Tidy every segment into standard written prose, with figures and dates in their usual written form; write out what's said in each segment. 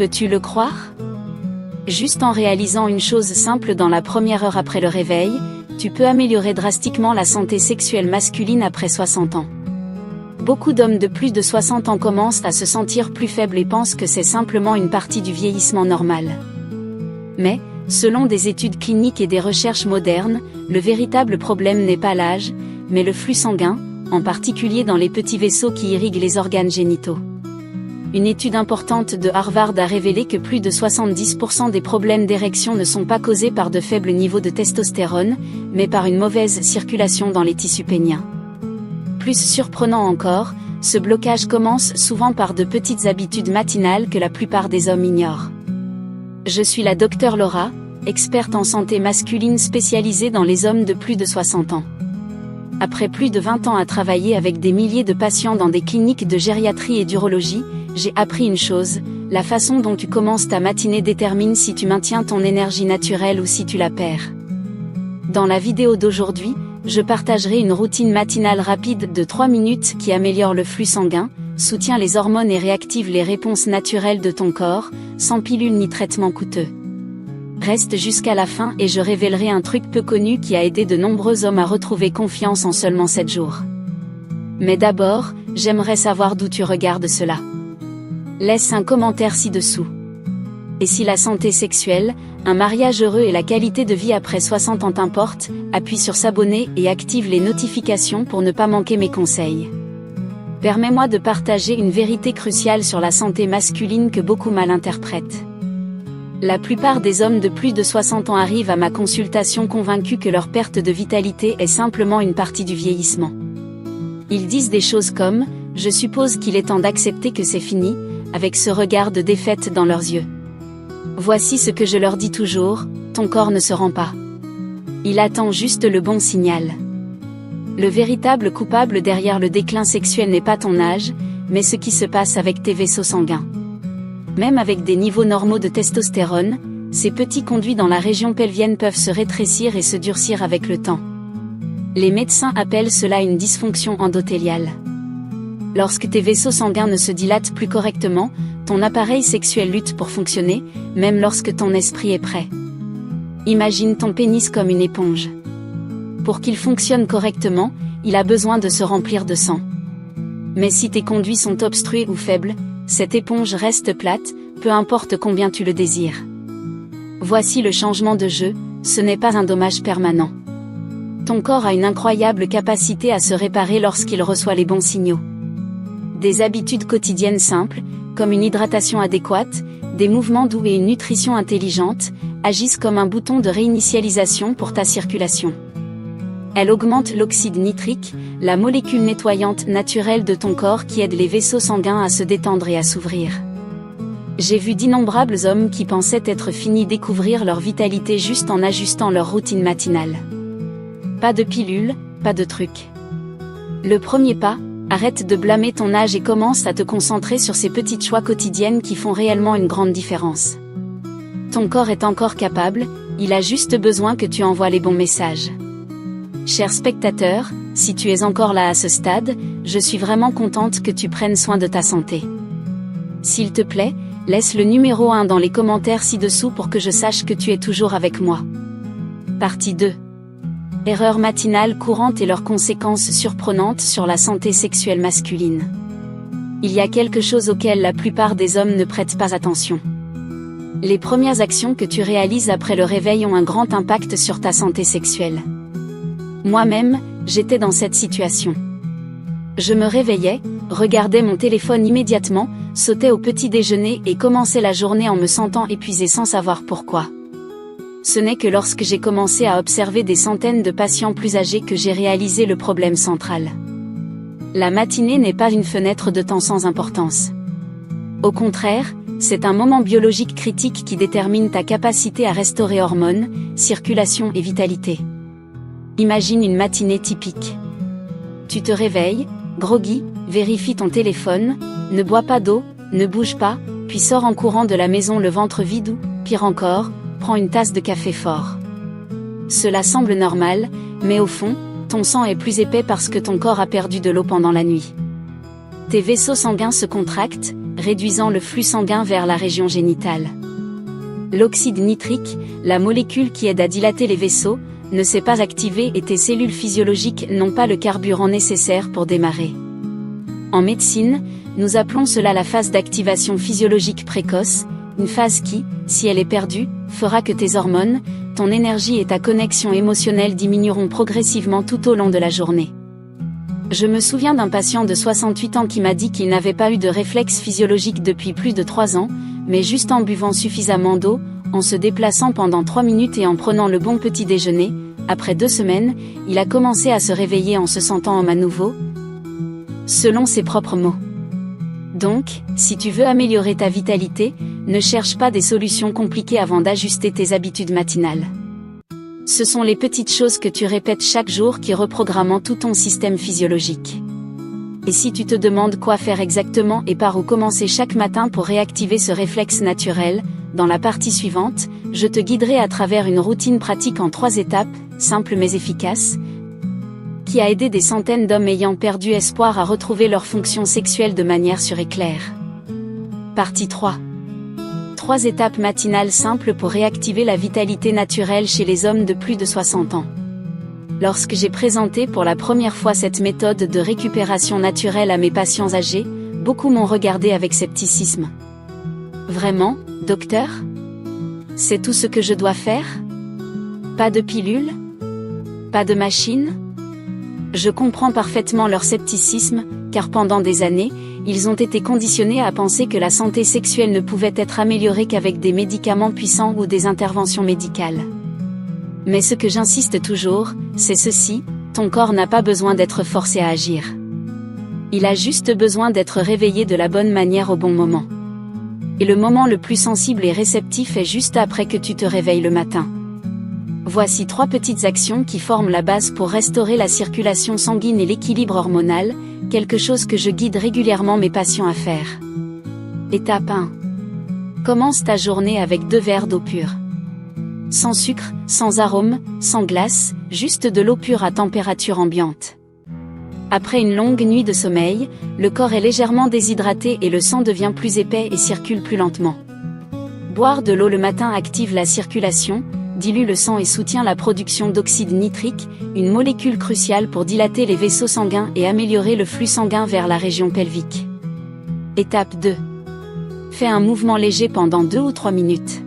Peux-tu le croire? Juste en réalisant une chose simple dans la première heure après le réveil, tu peux améliorer drastiquement la santé sexuelle masculine après 60 ans. Beaucoup d'hommes de plus de 60 ans commencent à se sentir plus faibles et pensent que c'est simplement une partie du vieillissement normal. Mais, selon des études cliniques et des recherches modernes, le véritable problème n'est pas l'âge, mais le flux sanguin, en particulier dans les petits vaisseaux qui irriguent les organes génitaux. Une étude importante de Harvard a révélé que plus de 70% des problèmes d'érection ne sont pas causés par de faibles niveaux de testostérone, mais par une mauvaise circulation dans les tissus péniens. Plus surprenant encore, ce blocage commence souvent par de petites habitudes matinales que la plupart des hommes ignorent. Je suis la Dr Laura, experte en santé masculine spécialisée dans les hommes de plus de 60 ans. Après plus de 20 ans à travailler avec des milliers de patients dans des cliniques de gériatrie et d'urologie, j'ai appris une chose, la façon dont tu commences ta matinée détermine si tu maintiens ton énergie naturelle ou si tu la perds. Dans la vidéo d'aujourd'hui, je partagerai une routine matinale rapide de 3 minutes qui améliore le flux sanguin, soutient les hormones et réactive les réponses naturelles de ton corps, sans pilule ni traitement coûteux. Reste jusqu'à la fin et je révélerai un truc peu connu qui a aidé de nombreux hommes à retrouver confiance en seulement 7 jours. Mais d'abord, j'aimerais savoir d'où tu regardes cela. Laisse un commentaire ci-dessous. Et si la santé sexuelle, un mariage heureux et la qualité de vie après 60 ans t'importent, appuie sur s'abonner et active les notifications pour ne pas manquer mes conseils. Permets-moi de partager une vérité cruciale sur la santé masculine que beaucoup mal interprètent. La plupart des hommes de plus de 60 ans arrivent à ma consultation convaincus que leur perte de vitalité est simplement une partie du vieillissement. Ils disent des choses comme « Je suppose qu'il est temps d'accepter que c'est fini », avec ce regard de défaite dans leurs yeux. Voici ce que je leur dis toujours, ton corps ne se rend pas. Il attend juste le bon signal. Le véritable coupable derrière le déclin sexuel n'est pas ton âge, mais ce qui se passe avec tes vaisseaux sanguins. Même avec des niveaux normaux de testostérone, ces petits conduits dans la région pelvienne peuvent se rétrécir et se durcir avec le temps. Les médecins appellent cela une dysfonction endothéliale. Lorsque tes vaisseaux sanguins ne se dilatent plus correctement, ton appareil sexuel lutte pour fonctionner, même lorsque ton esprit est prêt. Imagine ton pénis comme une éponge. Pour qu'il fonctionne correctement, il a besoin de se remplir de sang. Mais si tes conduits sont obstrués ou faibles, cette éponge reste plate, peu importe combien tu le désires. Voici le changement de jeu, ce n'est pas un dommage permanent. Ton corps a une incroyable capacité à se réparer lorsqu'il reçoit les bons signaux. Des habitudes quotidiennes simples, comme une hydratation adéquate, des mouvements doux et une nutrition intelligente, agissent comme un bouton de réinitialisation pour ta circulation. Elle augmente l'oxyde nitrique, la molécule nettoyante naturelle de ton corps qui aide les vaisseaux sanguins à se détendre et à s'ouvrir. J'ai vu d'innombrables hommes qui pensaient être finis découvrir leur vitalité juste en ajustant leur routine matinale. Pas de pilule, pas de truc. Le premier pas, arrête de blâmer ton âge et commence à te concentrer sur ces petites choix quotidiennes qui font réellement une grande différence. Ton corps est encore capable, il a juste besoin que tu envoies les bons messages. Cher spectateur, si tu es encore là à ce stade, je suis vraiment contente que tu prennes soin de ta santé. S'il te plaît, laisse le numéro 1 dans les commentaires ci-dessous pour que je sache que tu es toujours avec moi. Partie 2. Erreurs matinales courantes et leurs conséquences surprenantes sur la santé sexuelle masculine. Il y a quelque chose auquel la plupart des hommes ne prêtent pas attention. Les premières actions que tu réalises après le réveil ont un grand impact sur ta santé sexuelle. Moi-même, j'étais dans cette situation. Je me réveillais, regardais mon téléphone immédiatement, sautais au petit déjeuner et commençais la journée en me sentant épuisée sans savoir pourquoi. Ce n'est que lorsque j'ai commencé à observer des centaines de patients plus âgés que j'ai réalisé le problème central. La matinée n'est pas une fenêtre de temps sans importance. Au contraire, c'est un moment biologique critique qui détermine ta capacité à restaurer hormones, circulation et vitalité. Imagine une matinée typique. Tu te réveilles, groggy, vérifie ton téléphone, ne bois pas d'eau, ne bouge pas, puis sors en courant de la maison le ventre vide ou, pire encore, prends une tasse de café fort. Cela semble normal, mais au fond, ton sang est plus épais parce que ton corps a perdu de l'eau pendant la nuit. Tes vaisseaux sanguins se contractent, réduisant le flux sanguin vers la région génitale. L'oxyde nitrique, la molécule qui aide à dilater les vaisseaux, ne s'est pas activée et tes cellules physiologiques n'ont pas le carburant nécessaire pour démarrer. En médecine, nous appelons cela la phase d'activation physiologique précoce, une phase qui, si elle est perdue, fera que tes hormones, ton énergie et ta connexion émotionnelle diminueront progressivement tout au long de la journée. Je me souviens d'un patient de 68 ans qui m'a dit qu'il n'avait pas eu de réflexe physiologique depuis plus de 3 ans, mais juste en buvant suffisamment d'eau, en se déplaçant pendant 3 minutes et en prenant le bon petit déjeuner, après 2 semaines, il a commencé à se réveiller en se sentant homme à nouveau, selon ses propres mots. Donc, si tu veux améliorer ta vitalité, ne cherche pas des solutions compliquées avant d'ajuster tes habitudes matinales. Ce sont les petites choses que tu répètes chaque jour qui reprogramment tout ton système physiologique. Et si tu te demandes quoi faire exactement et par où commencer chaque matin pour réactiver ce réflexe naturel, dans la partie suivante, je te guiderai à travers une routine pratique en 3 étapes, simple mais efficace, qui a aidé des centaines d'hommes ayant perdu espoir à retrouver leur fonction sexuelle de manière sûre et claire. Partie 3. 3 étapes matinales simples pour réactiver la vitalité naturelle chez les hommes de plus de 60 ans. Lorsque j'ai présenté pour la première fois cette méthode de récupération naturelle à mes patients âgés, beaucoup m'ont regardé avec scepticisme. Vraiment, docteur ? C'est tout ce que je dois faire ? Pas de pilule ? Pas de machine ? Je comprends parfaitement leur scepticisme, car pendant des années, ils ont été conditionnés à penser que la santé sexuelle ne pouvait être améliorée qu'avec des médicaments puissants ou des interventions médicales. Mais ce que j'insiste toujours, c'est ceci, ton corps n'a pas besoin d'être forcé à agir. Il a juste besoin d'être réveillé de la bonne manière au bon moment. Et le moment le plus sensible et réceptif est juste après que tu te réveilles le matin. Voici 3 petites actions qui forment la base pour restaurer la circulation sanguine et l'équilibre hormonal, quelque chose que je guide régulièrement mes patients à faire. Étape 1. Commence ta journée avec 2 verres d'eau pure. Sans sucre, sans arôme, sans glace, juste de l'eau pure à température ambiante. Après une longue nuit de sommeil, le corps est légèrement déshydraté et le sang devient plus épais et circule plus lentement. Boire de l'eau le matin active la circulation, dilue le sang et soutient la production d'oxyde nitrique, une molécule cruciale pour dilater les vaisseaux sanguins et améliorer le flux sanguin vers la région pelvique. Étape 2. Fais un mouvement léger pendant 2 ou 3 minutes.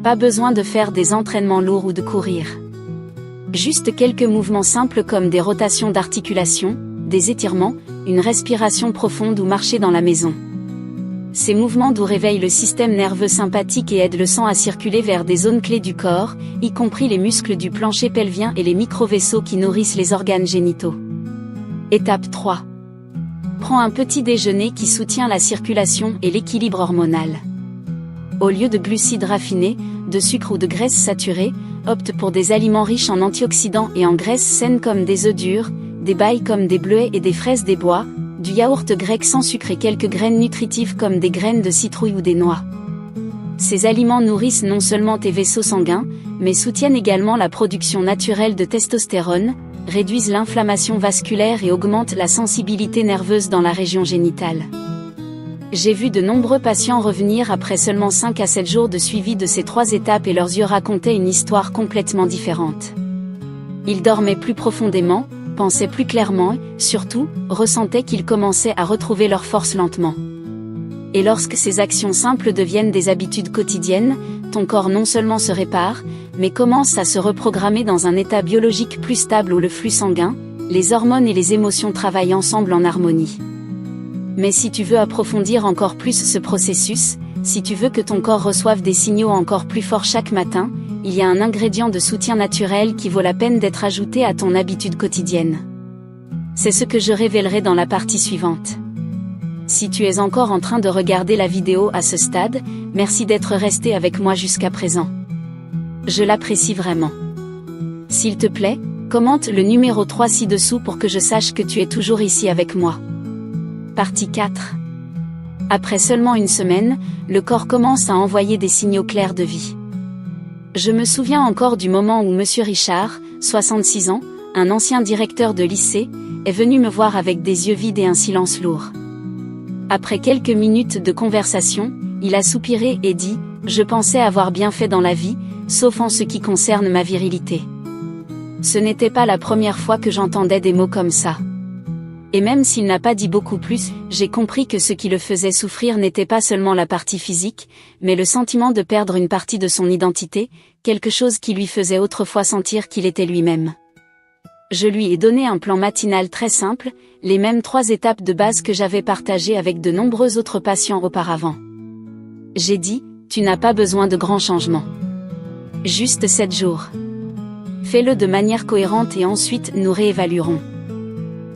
Pas besoin de faire des entraînements lourds ou de courir. Juste quelques mouvements simples comme des rotations d'articulation, des étirements, une respiration profonde ou marcher dans la maison. Ces mouvements doux réveillent le système nerveux sympathique et aident le sang à circuler vers des zones clés du corps, y compris les muscles du plancher pelvien et les micro-vaisseaux qui nourrissent les organes génitaux. Étape 3. Prends un petit déjeuner qui soutient la circulation et l'équilibre hormonal. Au lieu de glucides raffinés, de sucre ou de graisses saturées, opte pour des aliments riches en antioxydants et en graisses saines comme des œufs durs, des bailles comme des bleuets et des fraises des bois, du yaourt grec sans sucre et quelques graines nutritives comme des graines de citrouille ou des noix. Ces aliments nourrissent non seulement tes vaisseaux sanguins, mais soutiennent également la production naturelle de testostérone, réduisent l'inflammation vasculaire et augmentent la sensibilité nerveuse dans la région génitale. J'ai vu de nombreux patients revenir après seulement 5 à 7 jours de suivi de ces 3 étapes et leurs yeux racontaient une histoire complètement différente. Ils dormaient plus profondément, pensaient plus clairement et, surtout, ressentaient qu'ils commençaient à retrouver leur force lentement. Et lorsque ces actions simples deviennent des habitudes quotidiennes, ton corps non seulement se répare, mais commence à se reprogrammer dans un état biologique plus stable où le flux sanguin, les hormones et les émotions travaillent ensemble en harmonie. Mais si tu veux approfondir encore plus ce processus, si tu veux que ton corps reçoive des signaux encore plus forts chaque matin, il y a un ingrédient de soutien naturel qui vaut la peine d'être ajouté à ton habitude quotidienne. C'est ce que je révélerai dans la partie suivante. Si tu es encore en train de regarder la vidéo à ce stade, merci d'être resté avec moi jusqu'à présent. Je l'apprécie vraiment. S'il te plaît, commente le numéro 3 ci-dessous pour que je sache que tu es toujours ici avec moi. Partie 4. Après seulement une semaine, le corps commence à envoyer des signaux clairs de vie. Je me souviens encore du moment où Monsieur Richard, 66 ans, un ancien directeur de lycée, est venu me voir avec des yeux vides et un silence lourd. Après quelques minutes de conversation, il a soupiré et dit « Je pensais avoir bien fait dans la vie, sauf en ce qui concerne ma virilité. » Ce n'était pas la première fois que j'entendais des mots comme ça. Et même s'il n'a pas dit beaucoup plus, j'ai compris que ce qui le faisait souffrir n'était pas seulement la partie physique, mais le sentiment de perdre une partie de son identité, quelque chose qui lui faisait autrefois sentir qu'il était lui-même. Je lui ai donné un plan matinal très simple, les mêmes 3 étapes de base que j'avais partagées avec de nombreux autres patients auparavant. J'ai dit, tu n'as pas besoin de grands changements. Juste 7 jours. Fais-le de manière cohérente et ensuite nous réévaluerons.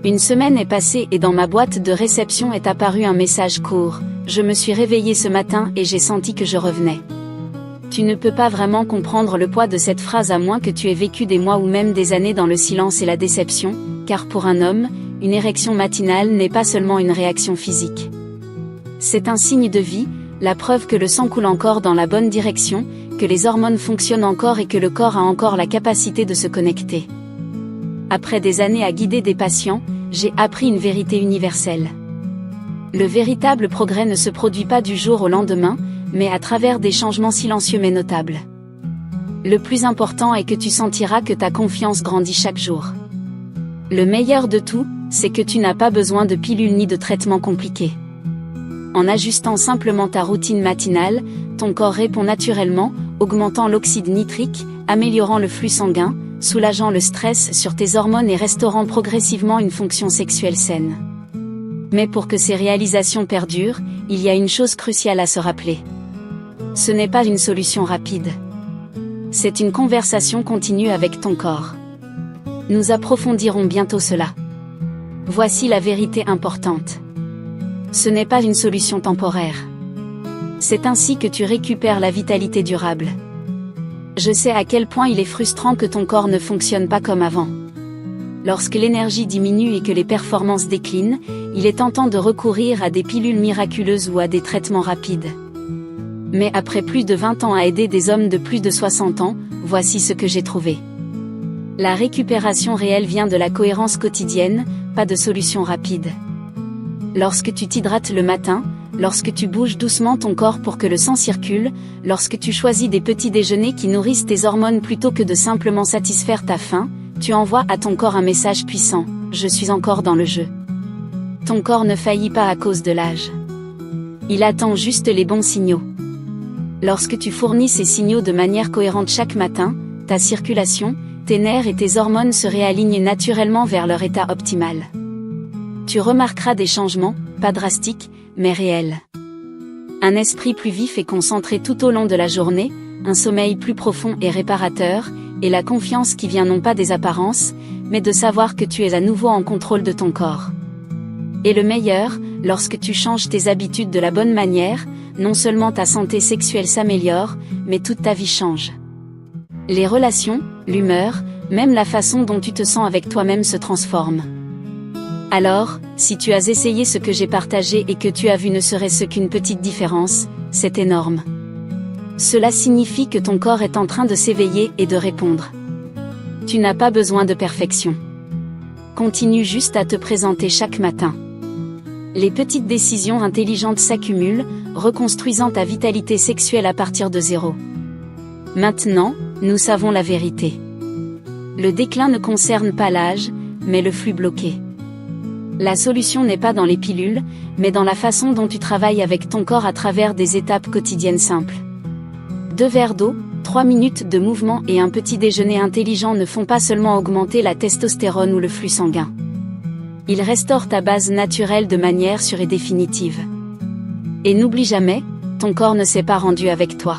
Une semaine est passée et dans ma boîte de réception est apparu un message court. Je me suis réveillée ce matin et j'ai senti que je revenais. Tu ne peux pas vraiment comprendre le poids de cette phrase à moins que tu aies vécu des mois ou même des années dans le silence et la déception, car pour un homme, une érection matinale n'est pas seulement une réaction physique. C'est un signe de vie, la preuve que le sang coule encore dans la bonne direction, que les hormones fonctionnent encore et que le corps a encore la capacité de se connecter. Après des années à guider des patients, j'ai appris une vérité universelle. Le véritable progrès ne se produit pas du jour au lendemain, mais à travers des changements silencieux mais notables. Le plus important est que tu sentiras que ta confiance grandit chaque jour. Le meilleur de tout, c'est que tu n'as pas besoin de pilules ni de traitements compliqués. En ajustant simplement ta routine matinale, ton corps répond naturellement, augmentant l'oxyde nitrique, améliorant le flux sanguin, soulageant le stress sur tes hormones et restaurant progressivement une fonction sexuelle saine. Mais pour que ces réalisations perdurent, il y a une chose cruciale à se rappeler. Ce n'est pas une solution rapide. C'est une conversation continue avec ton corps. Nous approfondirons bientôt cela. Voici la vérité importante. Ce n'est pas une solution temporaire. C'est ainsi que tu récupères la vitalité durable. Je sais à quel point il est frustrant que ton corps ne fonctionne pas comme avant. Lorsque l'énergie diminue et que les performances déclinent, il est tentant de recourir à des pilules miraculeuses ou à des traitements rapides. Mais après plus de 20 ans à aider des hommes de plus de 60 ans, voici ce que j'ai trouvé. La récupération réelle vient de la cohérence quotidienne, pas de solution rapide. Lorsque tu t'hydrates le matin, lorsque tu bouges doucement ton corps pour que le sang circule, lorsque tu choisis des petits déjeuners qui nourrissent tes hormones plutôt que de simplement satisfaire ta faim, tu envoies à ton corps un message puissant, je suis encore dans le jeu. Ton corps ne faillit pas à cause de l'âge. Il attend juste les bons signaux. Lorsque tu fournis ces signaux de manière cohérente chaque matin, ta circulation, tes nerfs et tes hormones se réalignent naturellement vers leur état optimal. Tu remarqueras des changements, pas drastiques, mais réels. Un esprit plus vif et concentré tout au long de la journée, un sommeil plus profond et réparateur, et la confiance qui vient non pas des apparences, mais de savoir que tu es à nouveau en contrôle de ton corps. Et le meilleur, lorsque tu changes tes habitudes de la bonne manière, non seulement ta santé sexuelle s'améliore, mais toute ta vie change. Les relations, l'humeur, même la façon dont tu te sens avec toi-même se transforment. Alors, si tu as essayé ce que j'ai partagé et que tu as vu ne serait-ce qu'une petite différence, c'est énorme. Cela signifie que ton corps est en train de s'éveiller et de répondre. Tu n'as pas besoin de perfection. Continue juste à te présenter chaque matin. Les petites décisions intelligentes s'accumulent, reconstruisant ta vitalité sexuelle à partir de zéro. Maintenant, nous savons la vérité. Le déclin ne concerne pas l'âge, mais le flux bloqué. La solution n'est pas dans les pilules, mais dans la façon dont tu travailles avec ton corps à travers des étapes quotidiennes simples. 2 verres d'eau, 3 minutes de mouvement et un petit déjeuner intelligent ne font pas seulement augmenter la testostérone ou le flux sanguin. Ils restaurent ta base naturelle de manière sûre et définitive. Et n'oublie jamais, ton corps ne s'est pas rendu avec toi.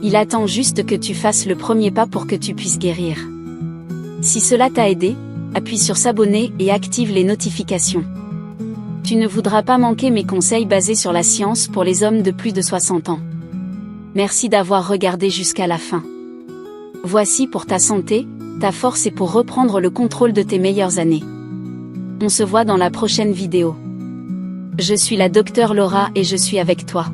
Il attend juste que tu fasses le premier pas pour que tu puisses guérir. Si cela t'a aidé, appuie sur s'abonner et active les notifications. Tu ne voudras pas manquer mes conseils basés sur la science pour les hommes de plus de 60 ans. Merci d'avoir regardé jusqu'à la fin. Voici pour ta santé, ta force et pour reprendre le contrôle de tes meilleures années. On se voit dans la prochaine vidéo. Je suis la Dr Laura et je suis avec toi.